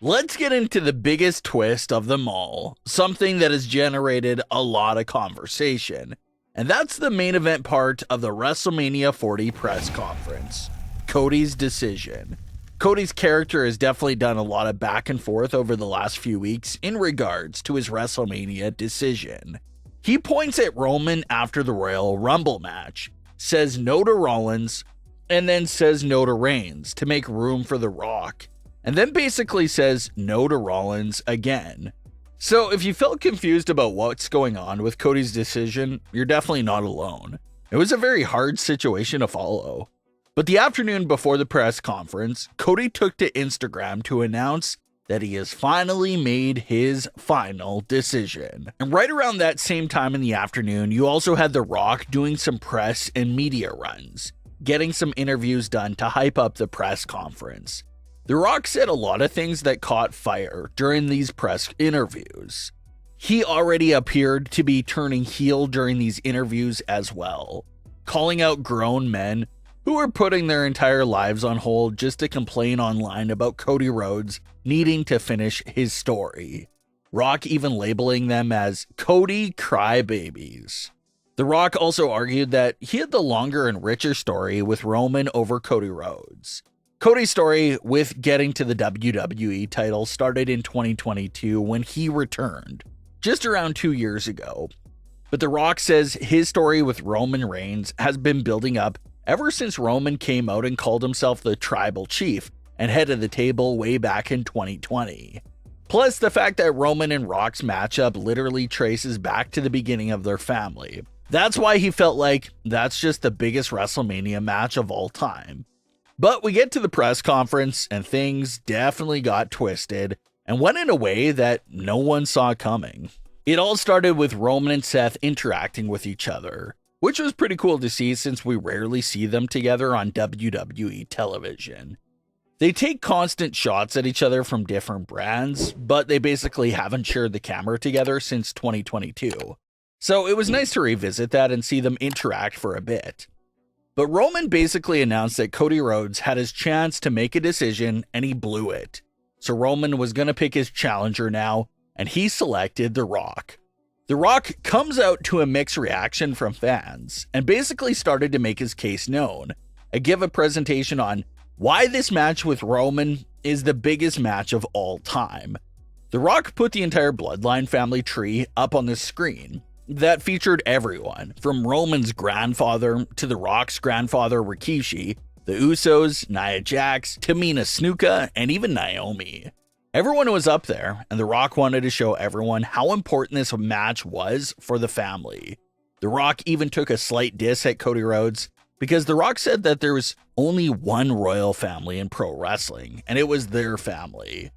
Let's get into the biggest twist of them all, something that has generated a lot of conversation, and that's the main event part of the WrestleMania 40 press conference, Cody's decision. Cody's character has definitely done a lot of back and forth over the last few weeks in regards to his WrestleMania decision. He points at Roman after the Royal Rumble match, says no to Rollins, and then says no to Reigns to make room for The Rock. And then basically says no to Rollins again. So if you felt confused about what's going on with Cody's decision, you're definitely not alone. It was a very hard situation to follow. But the afternoon before the press conference, Cody took to Instagram to announce that he has finally made his final decision. And right around that same time in the afternoon, you also had The Rock doing some press and media runs, getting some interviews done to hype up the press conference. The Rock said a lot of things that caught fire during these press interviews. He already appeared to be turning heel during these interviews as well, calling out grown men who were putting their entire lives on hold just to complain online about Cody Rhodes needing to finish his story. Rock even labeling them as Cody crybabies. The Rock also argued that he had the longer and richer story with Roman over Cody Rhodes. Cody's story with getting to the WWE title started in 2022 when he returned, just around 2 years ago. But The Rock says his story with Roman Reigns has been building up ever since Roman came out and called himself the tribal chief and head of the table way back in 2020. Plus the fact that Roman and Rock's matchup literally traces back to the beginning of their family. That's why he felt like that's just the biggest WrestleMania match of all time. But we get to the press conference and things definitely got twisted and went in a way that no one saw coming. It all started with Roman and Seth interacting with each other, which was pretty cool to see since we rarely see them together on WWE television. They take constant shots at each other from different brands, but they basically haven't shared the camera together since 2022. So it was nice to revisit that and see them interact for a bit. But Roman basically announced that Cody Rhodes had his chance to make a decision and he blew it. So Roman was going to pick his challenger now, and he selected The Rock. The Rock comes out to a mixed reaction from fans and basically started to make his case known and give a presentation on why this match with Roman is the biggest match of all time. The Rock put the entire Bloodline family tree up on the screen that featured everyone, from Roman's grandfather to The Rock's grandfather Rikishi, the Usos, Nia Jax, Tamina Snuka, and even Naomi. Everyone was up there, and The Rock wanted to show everyone how important this match was for the family. The Rock even took a slight diss at Cody Rhodes, because The Rock said that there was only one royal family in pro wrestling, and it was their family.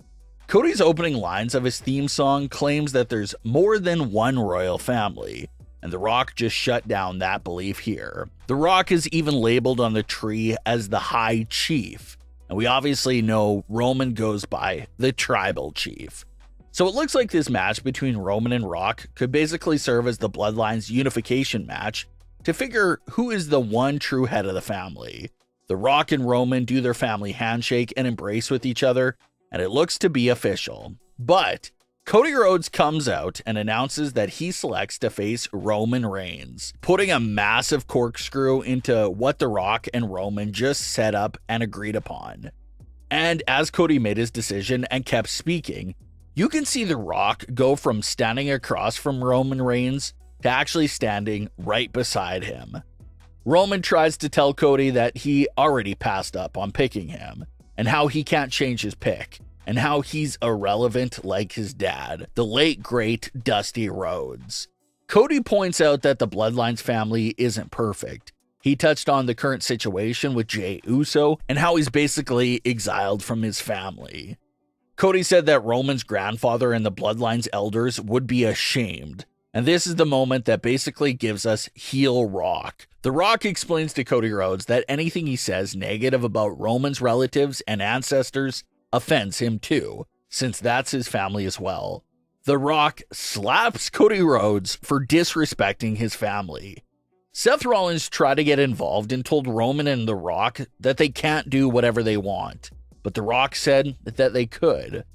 Cody's opening lines of his theme song claims that there's more than one royal family, and The Rock just shut down that belief here. The Rock is even labeled on the tree as the High Chief, and we obviously know Roman goes by the Tribal Chief. So it looks like this match between Roman and Rock could basically serve as the Bloodline's unification match to figure who is the one true head of the family. The Rock and Roman do their family handshake and embrace with each other, and it looks to be official. But Cody Rhodes comes out and announces that he selects to face Roman Reigns, putting a massive corkscrew into what The Rock and Roman just set up and agreed upon. And as Cody made his decision and kept speaking, you can see The Rock go from standing across from Roman Reigns to actually standing right beside him. Roman tries to tell Cody that he already passed up on picking him, and how he can't change his pick, and how he's irrelevant like his dad, the late great Dusty Rhodes. Cody points out that the Bloodline's family isn't perfect. He touched on the current situation with Jey Uso and how he's basically exiled from his family. Cody said that Roman's grandfather and the Bloodline's elders would be ashamed, and this is the moment that basically gives us heel Rock. The Rock explains to Cody Rhodes that anything he says negative about Roman's relatives and ancestors offends him too, since that's his family as well. The Rock slaps Cody Rhodes for disrespecting his family. Seth Rollins tried to get involved and told Roman and The Rock that they can't do whatever they want, but The Rock said that they could.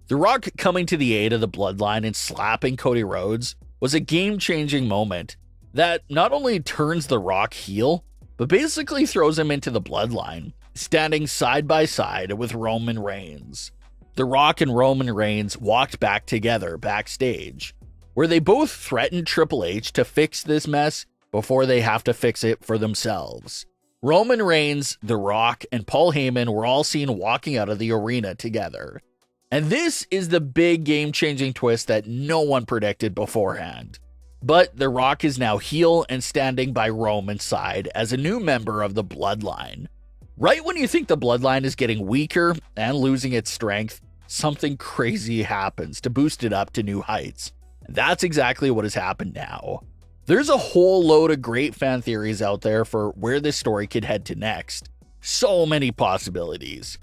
The Rock coming to the aid of the Bloodline and slapping Cody Rhodes was a game-changing moment that not only turns The Rock heel, but basically throws him into the Bloodline, standing side by side with Roman Reigns. The Rock and Roman Reigns walked back together backstage, where they both threatened Triple H to fix this mess before they have to fix it for themselves. Roman Reigns, The Rock, and Paul Heyman were all seen walking out of the arena together. And this is the big game-changing twist that no one predicted beforehand. But The Rock is now heel and standing by Roman's side as a new member of the Bloodline. Right when you think the Bloodline is getting weaker and losing its strength, something crazy happens to boost it up to new heights. And that's exactly what has happened now. There's a whole load of great fan theories out there for where this story could head to next. So many possibilities.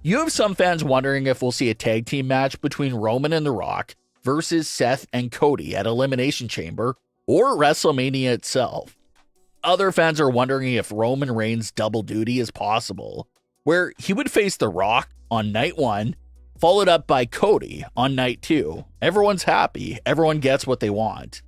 You have some fans wondering if we'll see a tag team match between Roman and The Rock versus Seth and Cody at Elimination Chamber or WrestleMania itself. Other fans are wondering if Roman Reigns' double duty is possible, where he would face The Rock on night 1, followed up by Cody on night 2. Everyone's happy, everyone gets what they want.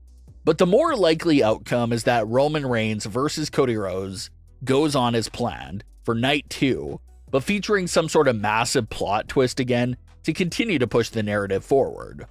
But the more likely outcome is that Roman Reigns versus Cody Rhodes goes on as planned for night 2, but featuring some sort of massive plot twist again to continue to push the narrative forward.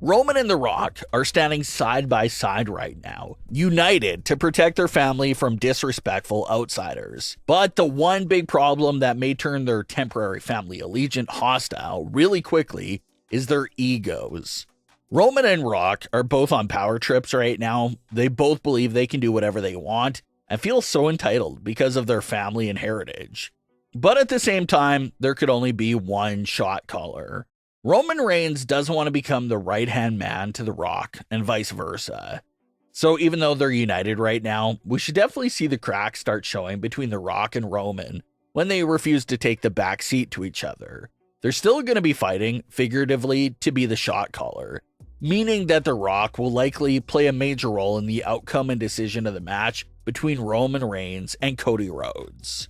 Roman and The Rock are standing side by side right now, united to protect their family from disrespectful outsiders. But the one big problem that may turn their temporary family allegiance hostile really quickly is their egos. Roman and Rock are both on power trips right now. They both believe they can do whatever they want and feel so entitled because of their family and heritage. But at the same time, there could only be one shot caller. Roman Reigns doesn't want to become the right-hand man to The Rock and vice versa. So even though they're united right now, we should definitely see the cracks start showing between The Rock and Roman when they refuse to take the back seat to each other. They're still going to be fighting, figuratively, to be the shot caller, meaning that The Rock will likely play a major role in the outcome and decision of the match between Roman Reigns and Cody Rhodes.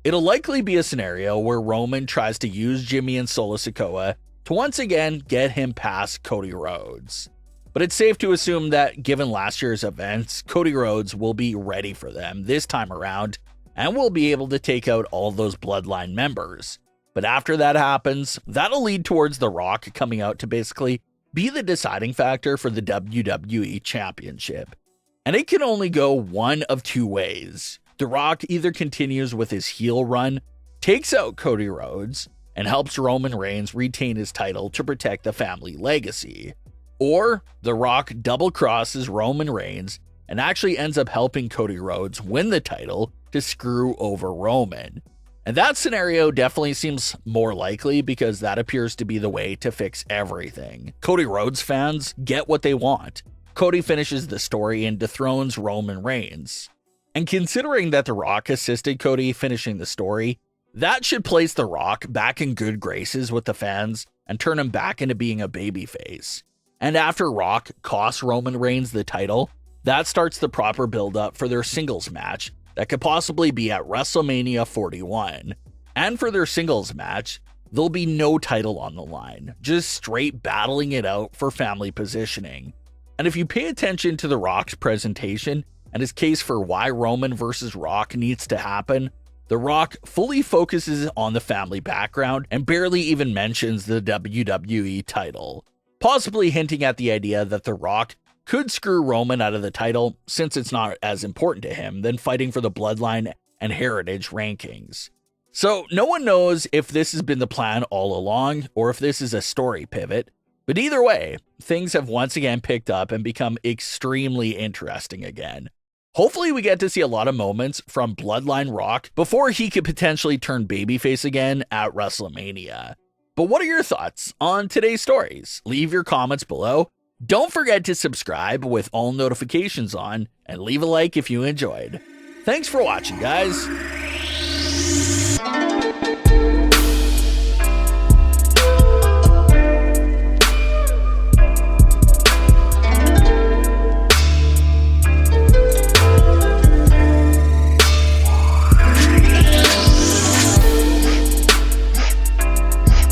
It'll likely be a scenario where Roman tries to use Jimmy and Solo Sikoa to once again get him past Cody Rhodes. But it's safe to assume that given last year's events, Cody Rhodes will be ready for them this time around and will be able to take out all those Bloodline members. But after that happens, that'll lead towards The Rock coming out to basically be the deciding factor for the WWE Championship. And it can only go one of two ways. The Rock either continues with his heel run, takes out Cody Rhodes, and helps Roman Reigns retain his title to protect the family legacy. Or The Rock double crosses Roman Reigns and actually ends up helping Cody Rhodes win the title to screw over Roman. And that scenario definitely seems more likely because that appears to be the way to fix everything. Cody Rhodes fans get what they want. Cody finishes the story and dethrones Roman Reigns. And considering that The Rock assisted Cody finishing the story, that should place The Rock back in good graces with the fans and turn him back into being a babyface. And after Rock costs Roman Reigns the title, that starts the proper build-up for their singles match that could possibly be at WrestleMania 41. And for their singles match, there'll be no title on the line, just straight battling it out for family positioning. And if you pay attention to The Rock's presentation and his case for why Roman versus Rock needs to happen, The Rock fully focuses on the family background and barely even mentions the WWE title, possibly hinting at the idea that The Rock could screw Roman out of the title since it's not as important to him than fighting for the Bloodline and Heritage rankings. So no one knows if this has been the plan all along or if this is a story pivot, but either way, things have once again picked up and become extremely interesting again. Hopefully we get to see a lot of moments from Bloodline Rock before he could potentially turn babyface again at WrestleMania. But what are your thoughts on today's stories? Leave your comments below. Don't forget to subscribe with all notifications on and leave a like if you enjoyed. Thanks for watching, guys.